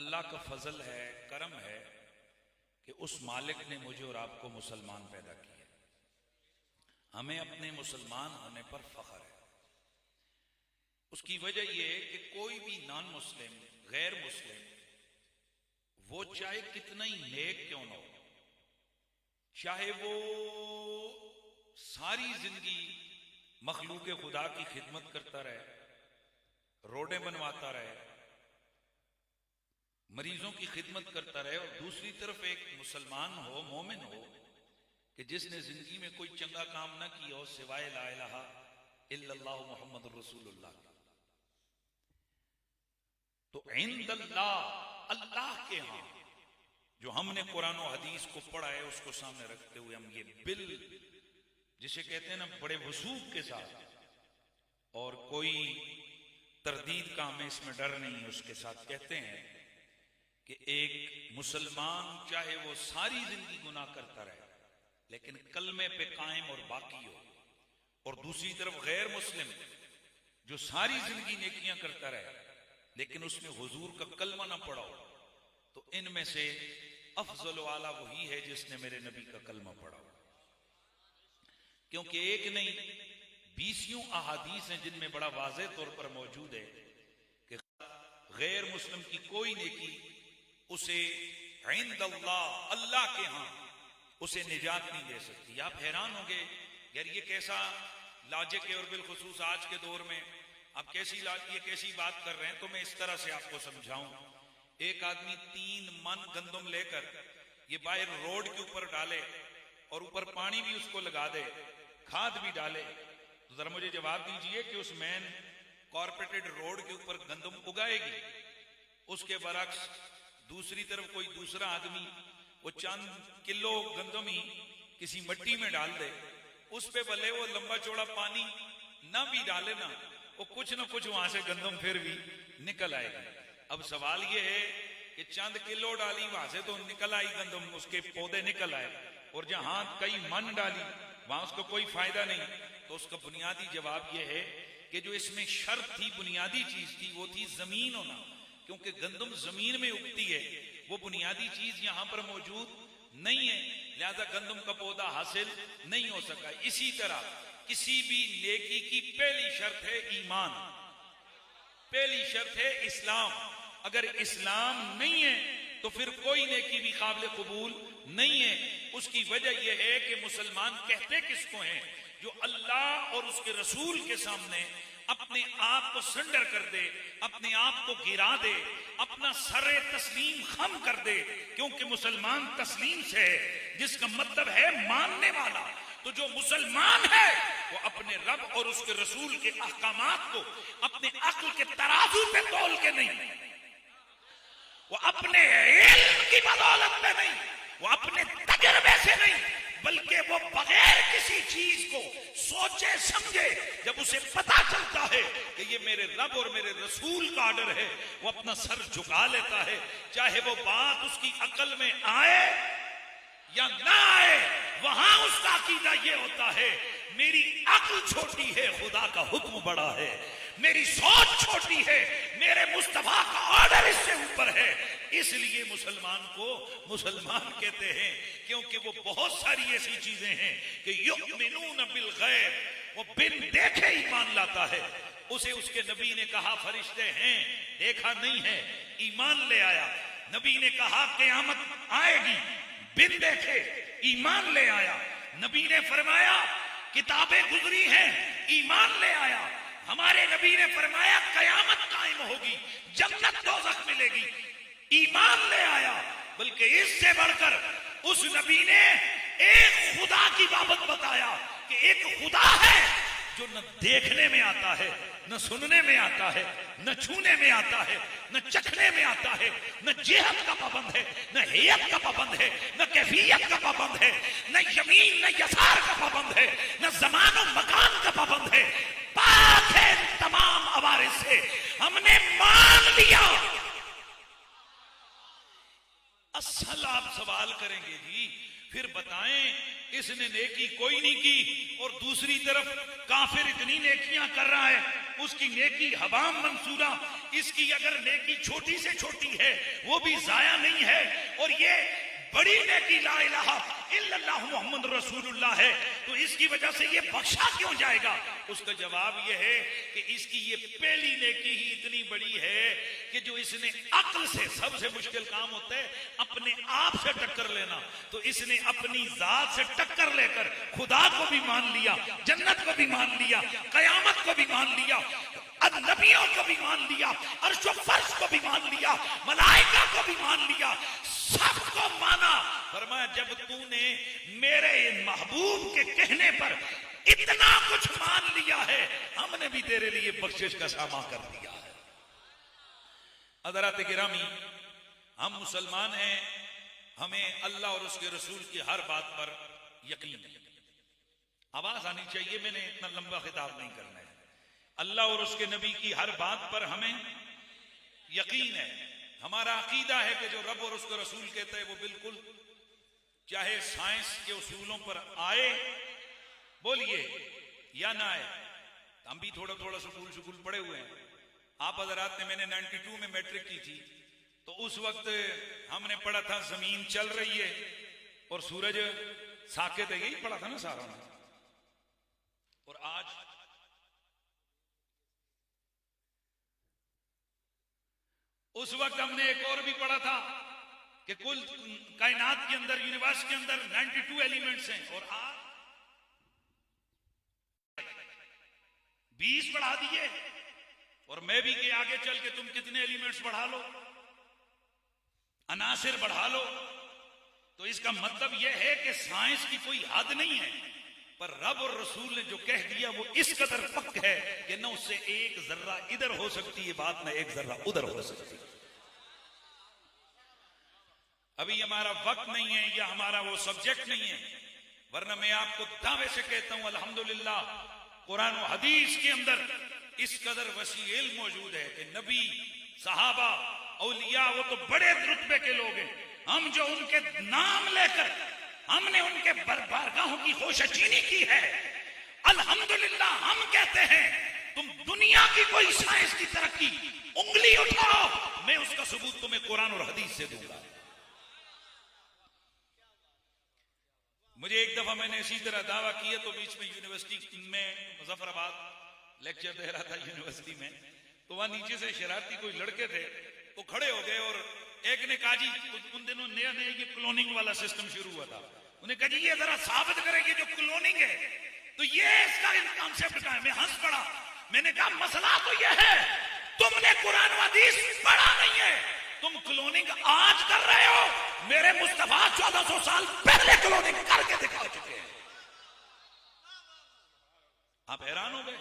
अल्लाह का फजल है, करम है कि उस मालिक ने मुझे और आपको मुसलमान पैदा किया। हमें अपने मुसलमान होने पर फख्र है। उसकी वजह यह है कि कोई भी नॉन मुस्लिम, गैर मुस्लिम, वो चाहे कितना ही नेक क्यों ना हो, चाहे वो सारी जिंदगी मखलूक खुदा की खिदमत करता रहे, रोडें बनवाता रहे, मरीजों की खिदमत करता रहे, और दूसरी तरफ एक मुसलमान हो, मोमिन हो कि जिसने जिंदगी में कोई चंगा काम ना किया हो सिवाय ला इलाहा इल्लल्लाह मुहम्मद रसूलुल्लाह, तो इंदल्लाह, अल्लाह के यहां जो हमने कुरान और हदीस को पढ़ा है उसको सामने रखते हुए हम ये बिल, जिसे कहते हैं ना बड़े वसूख के साथ, और कोई तरदीद का हमें इसमें डर नहीं है, उसके साथ कहते हैं कि एक मुसलमान चाहे वो सारी जिंदगी गुनाह करता रहे लेकिन कलमे पे कायम और बाकी हो, और दूसरी तरफ गैर मुस्लिम जो सारी जिंदगी नेकियां करता रहे लेकिन उसने हुजूर का कलमा ना पढ़ा हो, तो इनमें से अफजल वाला वही है जिसने मेरे नबी का कलमा पढ़ा हो। क्योंकि एक नहीं 20 अहादीस हैं जिनमें बड़ा वाज़ेह तौर पर मौजूद है कि गैर मुस्लिम की कोई नेकी उसे इंदल्लाह, अल्लाह के यहां उसे निजात नहीं दे सकती। आप हैरान होंगे यार ये कैसा लॉजिक है, और बिलखुसूस आज के दौर में आप ये कैसी बात कर रहे हैं। तो मैं इस तरह से आपको समझाऊं, एक आदमी 3 मन गंदम लेकर ये बाहर रोड के ऊपर डाले और ऊपर पानी भी उसको लगा दे, खाद भी डाले, तो जरा मुझे जवाब दीजिए कि उस मैन कॉर्पोरेटेड रोड के ऊपर गंदम उगाएगी? उसके बरक्स दूसरी तरफ कोई दूसरा आदमी वो चंद किलो गंदम ही किसी मिट्टी में डाल दे, उस पे भले वो लंबा चौड़ा पानी ना भी डाले ना, वो कुछ ना कुछ वहां से गंदम फिर भी निकल आएगी। अब सवाल ये है कि चंद किलो डाली वहां से तो निकल आई गंदम, उसके पौधे निकल आए, और जहां कई मन डाली वहां उसको कोई फायदा नहीं। तो उसका बुनियादी जवाब यह है कि जो इसमें शर्त थी, बुनियादी चीज थी, वो थी जमीन होना, क्योंकि गंदम जमीन में उगती है, वो बुनियादी चीज यहां पर मौजूद नहीं है, लिहाजा गंदम का पौधा हासिल नहीं हो सका। इसी तरह किसी भी नेकी की पहली शर्त है ईमान, पहली शर्त है इस्लाम। अगर इस्लाम नहीं है तो फिर कोई नेकी भी काबिल कबूल नहीं है। उसकी वजह यह है कि मुसलमान कहते किसको हैं? जो अल्लाह और उसके रसूल के सामने अपने आप को सरेंडर कर दे, अपने आप को गिरा दे, अपना सरे तस्लीम खम कर दे, क्योंकि मुसलमान तस्लीम से है जिसका मतलब है मानने वाला। तो जो मुसलमान है वो अपने रब और उसके रसूल के अहकामात को अपने अक्ल के तराजू पे तोल के नहीं, वो अपने इल्म की बदौलत पे नहीं, वो अपने तजर्बे से नहीं, बल्कि वो बगैर किसी चीज को सोचे समझे जब उसे पता चलता है कि ये मेरे रब और मेरे रसूल का ऑर्डर है, वो अपना सर झुका लेता है, चाहे वो बात उसकी अकल में आए या ना आए। वहां उसका अकीदा ये होता है मेरी अक्ल छोटी है, खुदा का हुक्म बड़ा है, मेरी सोच छोटी है, मेरे मुस्तफा का ऑर्डर इससे ऊपर है। इसलिए मुसलमान को मुसलमान कहते हैं, क्योंकि वो बहुत सारी ऐसी चीजें हैं कि युमिनून बिल गैब, वो बिन देखे ईमान लाता है। उसे उसके नबी ने कहा फरिश्ते हैं, देखा नहीं है, ईमान ले आया। नबी ने कहा क़यामत आएगी, बिन देखे ईमान ले आया। नबी ने फरमाया किताबें गुजरी हैं, ईमान ले आया। हमारे नबी ने फरमाया कयामत कायम होगी, जन्नत दोज़ख मिलेगी, ईमान ले आया। बल्कि इससे बढ़कर उस नबी ने एक खुदा की बाबत बताया कि एक खुदा है जो न देखने में आता है, न सुनने में आता है, न छूने में आता है, न चखने में आता है, न जेहत का पाबंद है, न हेयत का पाबंद है, न कैफियत का पाबंद है, न यमीन न यसार का पाबंद है, न ज़मान और मकान का पाबंद है, पाक है तमाम अवारिस से। हमने मान लिया। असल आप सवाल करेंगे जी फिर बताएं इसने नेकी कोई नहीं की और दूसरी तरफ काफिर इतनी नेकियां कर रहा है, उसकी नेकी हवाम मंसूरा, इसकी अगर नेकी छोटी से छोटी है वो भी जाया नहीं है, और ये बड़ी नेकी ला इलाहा इल्लल्लाह मुहम्मद रसूलुल्लाह है, तो इसकी वजह से ये बख्शा क्यों जाएगा? उसका जवाब ये है कि इसकी ये पहली नेकी ही इतनी बड़ी है कि जो इसने अक्ल से, सबसे मुश्किल काम होता है अपने आप से टक्कर लेना, तो इसने अपनी जात से टक्कर लेकर खुदा को भी मान लिया, जन्नत को भी मान लिया, कयामत को भी मान लिया, नबियों को भी मान लिया, अर्श व फर्श को भी मान लिया, मलाइका को भी मान लिया, सबको माना। फरमाया जब तूने मेरे महबूब के कहने पर इतना कुछ मान लिया है, हमने भी तेरे लिए बख्शिश का सामा कर दिया है। हज़रात गिरामी, हम मुसलमान हैं, हमें अल्लाह और उसके रसूल की हर बात पर यकीन है। आवाज आनी चाहिए, मैंने इतना लंबा खिताब नहीं करना है। अल्लाह और उसके नबी की हर बात पर हमें यकीन है। हमारा अकीदा है कि जो रब और उसके रसूल कहते हैं वो बिल्कुल, चाहे साइंस के उसूलों पर आए, बोलिए, या ना आए। हम भी थोड़ा थोड़ा स्कूल पढ़े हुए हैं। आप हज़रात ने, मैंने 92 में मैट्रिक की थी, तो उस वक्त हमने पढ़ा था जमीन चल रही है और सूरज साकेत है, यही पढ़ा था ना सारा। और आज उस वक्त हमने एक और भी पढ़ा था कि कुल कायनात के अंदर, यूनिवर्स के अंदर 92 एलिमेंट्स हैं, और आज 20 बढ़ा दिए, और मैं भी कि आगे चल के तुम कितने एलिमेंट्स बढ़ा लो, अनासिर बढ़ा लो। तो इसका मतलब यह है कि साइंस की कोई हद नहीं है, पर रब और रसूल ने जो कह दिया वो इस कदर पक्क है कि न उससे एक जर्रा इधर हो सकती है बात, न एक जर्रा उधर हो सकती है। अभी हमारा वक्त नहीं है या हमारा वो सब्जेक्ट नहीं है, वरना मैं आपको दावे से कहता हूं अल्हम्दुलिल्लाह कुरान और हदीस के अंदर इस कदर वसी इल्म मौजूद है कि नबी, सहाबा, औलिया, वो तो बड़े रुतबे के लोग हैं। हम जो उनके नाम लेकर हमने उनके बारगाहों की खोशचीनी की है, अल्हम्दुलिल्लाह हम कहते हैं तुम दुनिया की कोई साइंस की तरक्की उंगली उठाओ, मैं उसका सबूत तुम्हें कुरान और हदीस से दूंगा। मुझे एक दफा मैंने इसी तरह दावा किया, तो बीच में यूनिवर्सिटी में मुजफ्फराबाद लेक्चर दे रहा था यूनिवर्सिटी में, तो वहां नीचे से शरारती कोई लड़के थे, वो खड़े हो गए और एक ने कहा जी, उन दिनों नया नया ये क्लोनिंग वाला सिस्टम शुरू हुआ था, उन्हें कहा जी ये जरा साबित करेंगे जो क्लोनिंग है, तो ये इसका कॉन्सेप्ट का है। मैं हंस पड़ा, मैंने कहा मसला तो ये है तुमने कुरान व हदीस पढ़ा नहीं है, तुम क्लोनिंग आज कर रहे हो, मेरे मुस्तफा 1400 साल पहले क्लोनिंग करके दिखा चुके हैं। आप हैरान हो गए।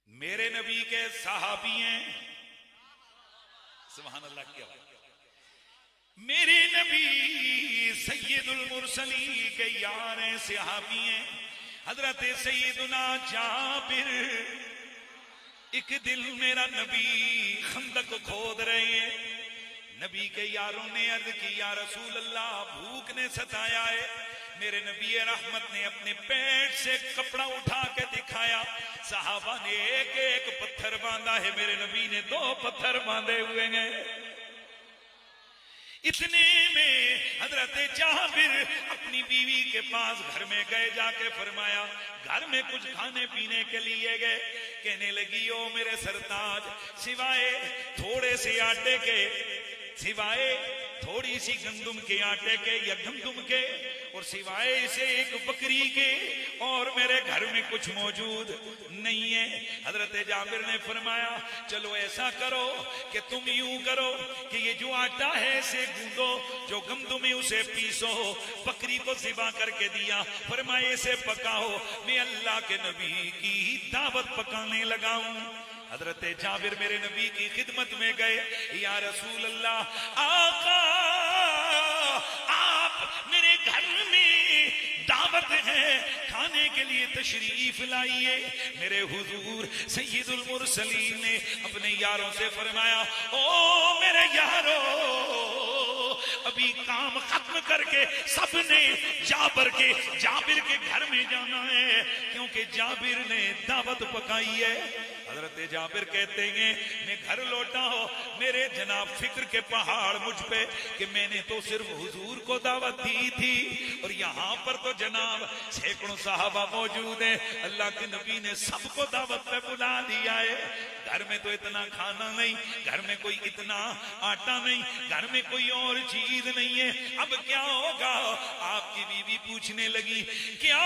मेरे नबी के सहाबी हैं, सुभान अल्लाह की आवाज, मेरे नबी सैयदुल मुरसलीन के यार हैं, सहाबी हैं। हजरत सैयदुना जाबिर, एक दिन मेरा नबी खंदक खोद रहे हैं, नबी के यारों ने अर्ज की या रसूल अल्लाह भूख ने सताया है। मेरे नबी रहमत ने अपने पेट से कपड़ा उठा के दिखाया, सहाबा ने एक एक पत्थर बांधा है, मेरे नबी ने 2 पत्थर बांधे हुए हैं। इतने में हजरत जाबिर अपनी बीवी के पास घर में गए, जाके फरमाया घर में कुछ खाने पीने के लिए गए, कहने लगी ओ मेरे सरताज, सिवाय थोड़े से आटे के, सिवाय थोड़ी सी गंदुम के आटे के या गंदुम के, और सिवाय इसे एक बकरी के, और मेरे घर में कुछ मौजूद नहीं है। हजरत जाबिर ने फरमाया चलो ऐसा करो कि तुम यूं करो कि ये जो आटा है इसे गूंदो, जो गंदुम है उसे पीसो, बकरी को ज़िबा करके दिया, फरमाया इसे पकाओ, मैं अल्लाह के नबी की दावत पकाने लगाऊं। हजरत जाबिर मेरे नबी की खिदमत में गए, या रसूल अल्लाह, आका आप मेरे घर में दावत है, खाने के लिए तशरीफ लाइए। मेरे हुजूर सैयदुल मुरसलीन ने अपने यारों से फरमाया ओ मेरे यारों, अभी काम खत्म करके सबने जाबिर के घर में जाना है, क्योंकि जाबिर ने दावत पकाई है। हजरत जाबिर कहते हैं मैं घर लौटा हो, मेरे जनाब फिक्र के पहाड़ मुझ पे कि मैंने तो सिर्फ हुजूर को दावत दी थी, और यहाँ पर तो जनाब सैकड़ों साहबा मौजूद हैं, अल्लाह के नबी ने सबको दावत पे बुला दिया है। घर में तो इतना खाना नहीं, घर में कोई इतना आटा नहीं, घर में कोई और चीज नहीं है, अब क्या होगा? आपकी बीवी पूछने लगी क्या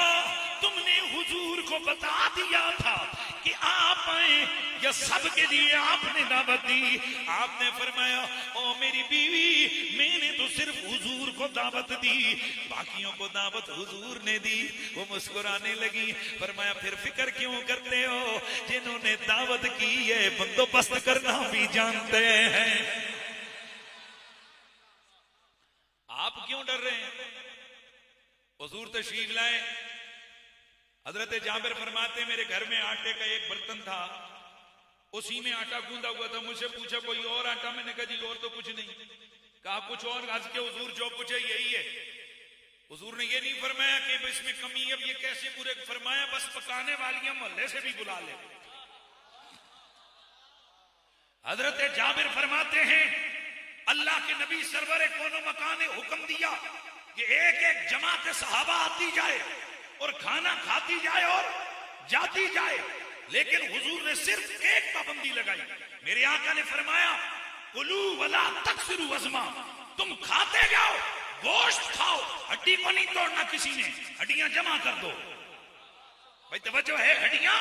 तुमने हुजूर को बता दिया था कि आप आए, या सबके लिए आपने दावत दी? आपने फरमाया ओ मेरी बीवी, मैंने तो सिर्फ हुजूर को दावत दी, बाकियों को दावत हुजूर ने दी। वो मुस्कुराने लगी, फरमाया फिर फिक्र क्यों करते हो, जिन्होंने दावत की है बंदोबस्त करना भी जानते हैं, आप क्यों डर रहे हैं? हुजूर तशरीफ लाए। हजरत जाबिर फरमाते मेरे घर में आटे का एक बर्तन था, उसी में आटा गूंदा हुआ था। मुझसे पूछा कोई और आटा? मैंने कहा जी और तो कुछ नहीं। कहा कुछ और? हंस के हुजूर जो कुछ है यही है। हुजूर ने ये नहीं फरमाया कि इसमें कमी है, अब ये कैसे पूरे, फरमाया बस पकाने वाली मोहल्ले से भी बुला ले। हजरत जाबिर फरमाते हैं अल्लाह के नबी सरवर कोनो मकान ने हुक्म दिया कि एक एक जमात सहाबा आती जाए और खाना खाती जाए और जाती जाए, लेकिन हुजूर ने सिर्फ एक पाबंदी लगाई। मेरे आका ने फरमाया कुलू वला तकसिरू वज़मा, तुम खाते जाओ, गोश्त खाओ, हड्डी को नहीं तोड़ना किसी ने, हड्डियां जमा कर दो। भाई तवज्जो है, हड्डियां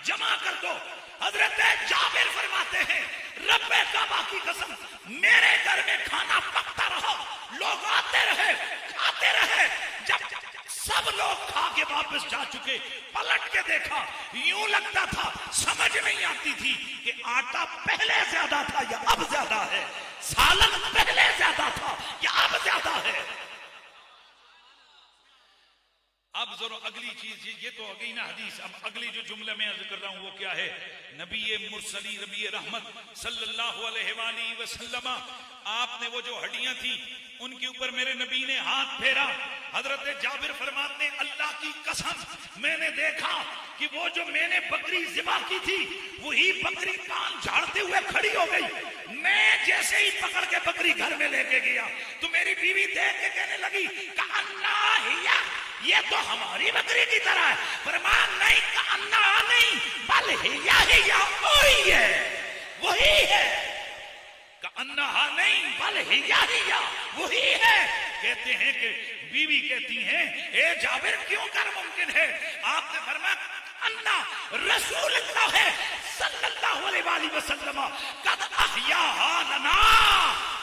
जमा कर दो। हजरत जाबिर फरमाते हैं रब्बे काबा की कसम, मेरे घर में खाना पकता रहा, लोग आते रहे, खाते रहे, जब सब लोग खा के वापस जा चुके, पलट के देखा, यूं लगता था, समझ नहीं आती थी कि आटा पहले ज्यादा था या अब ज्यादा है, सालन पहले ज्यादा था या अब ज्यादा है। अब जरा अगली चीज, ये तो अगली ना हदीस, अब अगली जो जुमले में अर्ज कर रहा हूं वो क्या है? नबी मुरसली नबी रहमत सल्लल्लाहु अलैहि वसल्लम, आपने वो जो हड्डियां थी उनके ऊपर मेरे नबी ने हाथ फेरा। हजरत जाबिर फरमाते हैं अल्लाह की कसम, मैंने देखा कि वो जो मैंने बकरी ज़िबा की थी वही बकरी कान झाड़ते हुए खड़ी हो गई। मैं जैसे ही पकड़ के बकरी घर में लेके गया तो मेरी बीवी देख के कहने लगी कअन्ना हिया, ये तो हमारी बकरी की तरह है। फरमान नहीं, कअन्ना नहीं, बल हिया हिया, वही है, वही है। कअन्ना नहीं, बल हिया हिया, वही है। कहते हैं कि बीवी कहती हैं ए जाबिर क्यों कर मुमकिन है? आपने फरमाया अन्ना रसूलुल्लाह है सल्लल्लाहु अलैहि वसल्लम कद अहयाहा लना,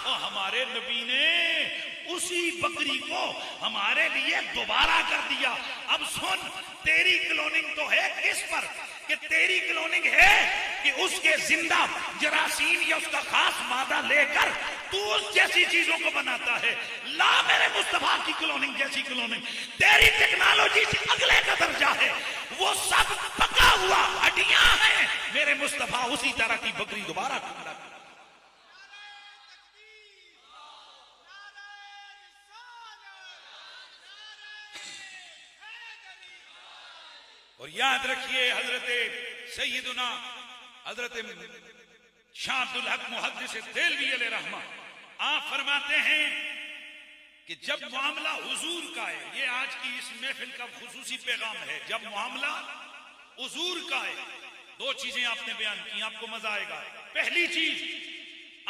और हमारे नबी ने उसी बकरी को हमारे लिए दोबारा कर दिया। अब सुन, तेरी क्लोनिंग तो है किस पर कि तेरी क्लोनिंग है कि उसके जिंदा जरासीम या उसका खास मादा लेकर तू उस जैसी चीजों को बनाता है। ला मेरे मुस्तफा की क्लोनिंग जैसी क्लोनिंग, तेरी टेक्नोलॉजी से अगले का दर्जा है, वो सब पका हुआ हड्डियां हैं। मेरे मुस्तफा उसी तरह की बकरी दोबारा कर। और याद रखिए हजरत सैयदुना हजरत शाह अब्दुल हक मुहद्दिस देलवी अलैहि रहमा, आप फरमाते हैं कि जब मामला हुजूर का है, ये आज की इस महफिल का खुसूसी पैगाम है, जब मामला हुजूर का है, दो चीजें आपने बयान की, आपको मजा आएगा। पहली चीज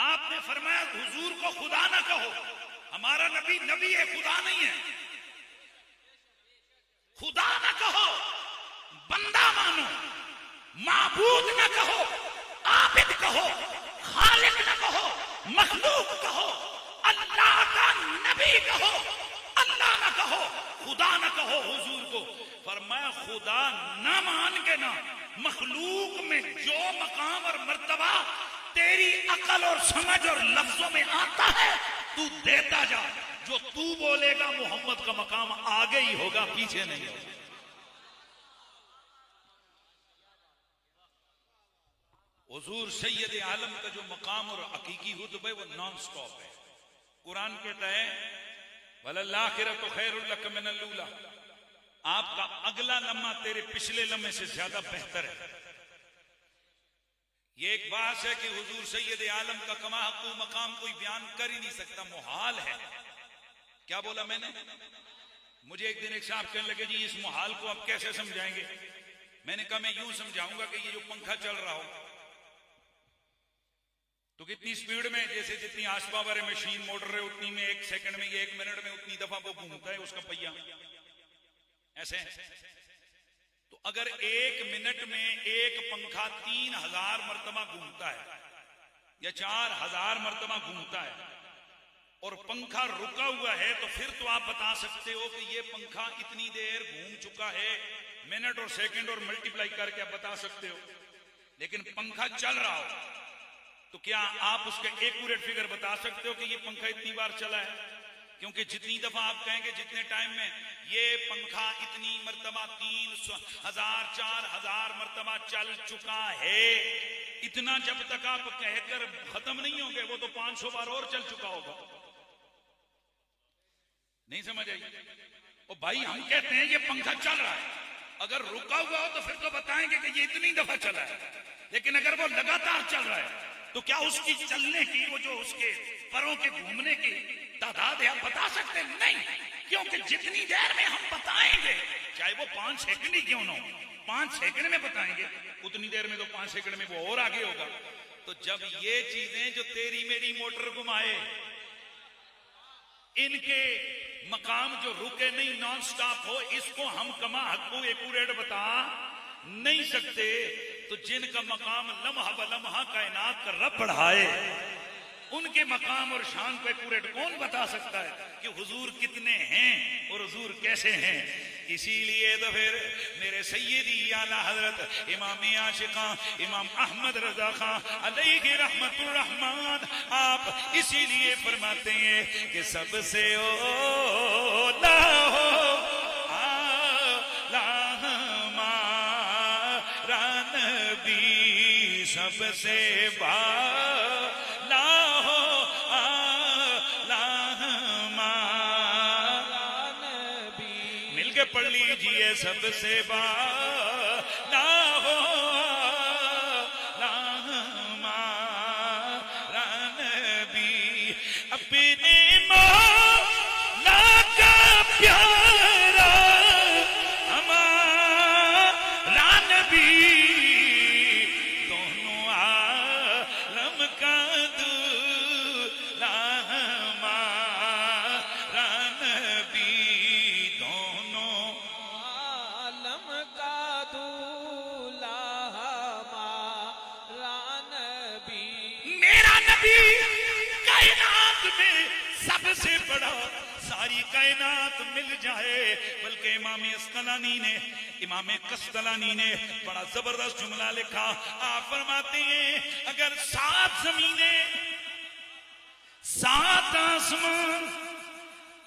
आपने फरमाया हुजूर को खुदा ना कहो, हमारा नबी नबी है, खुदा नहीं है। खुदा ना कहो, बंदा मानो, माबूद न कहो, आबिद कहो, खालिक न कहो, मखलूक कहो, अल्लाह का नबी कहो, अल्लाह न कहो, खुदा न कहो हुजूर को। फरमाया खुदा न मान के ना, मखलूक में जो मकाम और मर्तबा तेरी अकल और समझ और लफ्जों में आता है तू देता जा। जो तू बोलेगा मोहम्मद का मकाम आगे ही होगा, पीछे नहीं होगा। हुजूर सैयद आलम का जो मकाम और हकीकी रुतबा है वो नॉन स्टॉप है, कुरान कहता है वलल्लाखिरतु खैरुल लक मिनल ऊला, आपका अगला लम्हा तेरे पिछले लम्हे से ज्यादा बेहतर है। ये एक बात है कि हुजूर सैयद आलम का कमा हक़्क़ु मकाम कोई बयान कर ही नहीं सकता, मुहाल है। क्या बोला मैंने? मुझे एक दिन एक साहब कहने लगे जी इस मुहाल को आप कैसे समझाएंगे? मैंने कहा मैं यूं समझाऊंगा कि ये जो पंखा चल रहा हो तो कितनी स्पीड में, जैसे जितनी हार्स पावर है मशीन मोटर है उतनी में 1 सेकंड में या 1 मिनट में उतनी दफा वो घूमता है उसका पहिया, ऐसे। तो अगर 1 मिनट में एक पंखा 3000 मरतबा घूमता है या 4000 मरतबा घूमता है और पंखा रुका हुआ है, तो फिर तो आप बता सकते हो कि ये पंखा इतनी देर घूम चुका है, मिनट और सेकंड और मल्टीप्लाई करके आप बता सकते हो। लेकिन पंखा चल रहा हो तो क्या आप उसका एक्यूरेट फिगर बता सकते हो कि ये पंखा इतनी बार चला है? क्योंकि जितनी दफा आप कहेंगे जितने टाइम में ये पंखा इतनी मरतबा 3000 4000 मरतबा चल चुका है, इतना जब तक आप कहकर खत्म नहीं होंगे वो तो 500 बार और चल चुका होगा। नहीं समझ आई? ओ भाई हम कहते हैं ये पंखा चल रहा है, अगर रुका हुआ हो तो फिर तो बताएंगे कि ये इतनी दफा चला है, लेकिन अगर वो लगातार चल रहा है तो क्या उसकी चलने की, वो जो उसके परों के घूमने की तादाद है आप बता सकते? नहीं, क्योंकि जितनी देर में हम बताएंगे चाहे वो 5 सेकंड ही क्यों ना हो, 5 सेकंड में बताएंगे उतनी देर में तो 5 सेकंड में वो और आगे होगा। तो जब ये चीजें जो तेरी मेरी मोटर घुमाए, इनके मकाम जो रुके नहीं नॉन स्टॉप हो, इसको हम कमा हक़्क़ु एक्यूरेट बता नहीं सकते। तो जिनका मकाम लम्हा ब लम्हा कायनात का रब बढ़ाए, उनके मकाम और शान को एक्यूरेट कौन बता सकता है कि हुजूर कितने हैं और हुजूर कैसे हैं? इसीलिए तो फिर मेरे सैयदी आला हजरत इमाम आशिका इमाम अहमद रजा खां अलैहि रहमतुर रहमान, आप इसीलिए फरमाते हैं कि सबसे ओला हो सबसे बाला हो मिलके पढ़ लीजिए, सबसे बाला हो नबी, अपने मौला का प्यारा हमारा नबी, सबसे बड़ा सारी कायनात मिल जाए। बल्कि इमाम कस्तलानी ने बड़ा जबरदस्त जुमला लिखा। आप फरमाते हैं अगर 7 जमीनें 7 आसमान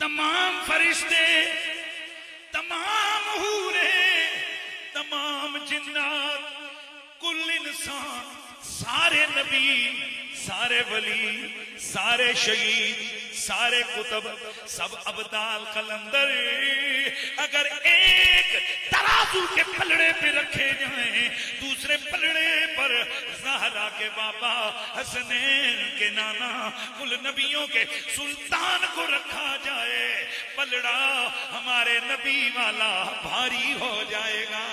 तमाम फरिश्ते तमाम हूरे तमाम जिन्नात कुल इंसान सारे नबी सारे वली सारे शहीद सारे कुतुब सब अब्दाल कलंदर अगर एक तराजू के पलड़े पे रखे जाएं, दूसरे पलड़े पर ज़हरा के बाबा हसनैन के नाना कुल नबियों के सुल्तान को रखा जाए, पलड़ा हमारे नबी वाला भारी हो जाएगा।